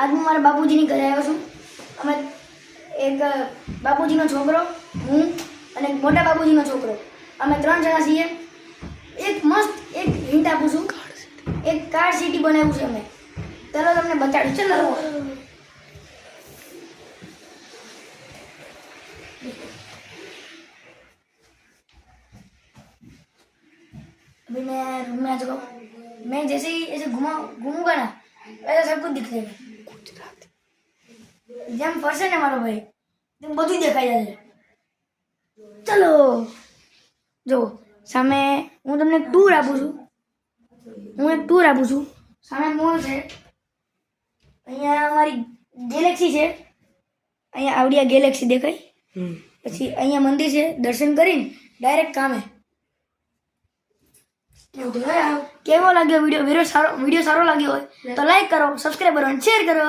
આજ હું મારા બાપુજીની ઘરે આવ્યો છું. અમે એક બાપુજીનો છોકરો, હું અને એક મોટા બાપુજીનો છોકરો, અમે 3 જણા છીએ. એક મસ્ત એક હિન્ટ આપું છું, એક કાર સિટી બનાવ્યું છે અમે. ચાલો તમને બતાડું. ચલો अभी मैं रूम में आ चुका हूँ. मैं जैसे ही ऐसे घूमूंगा ना ऐसा सब कुछ दिख जाएगा. જેમ ફરશે ને મારો ભાઈ તેમ બધું દેખાઈ જશે. ચલો જો સામે હું તમને એક ટૂર આપું છું. સામે મોલ છે, અહીંયા અમારી ગેલેક્સી છે, અહીંયા આવડી આ ગેલેક્સી દેખાય. પછી અહીંયા મંદિર છે, દર્શન કરીને ડાયરેક્ટ કામે. કેવો લાગ્યો વિડીયો સારો લાગ્યો હોય તો લાઈક કરો, સબસ્ક્રાઈબ કરો અને શેર કરો.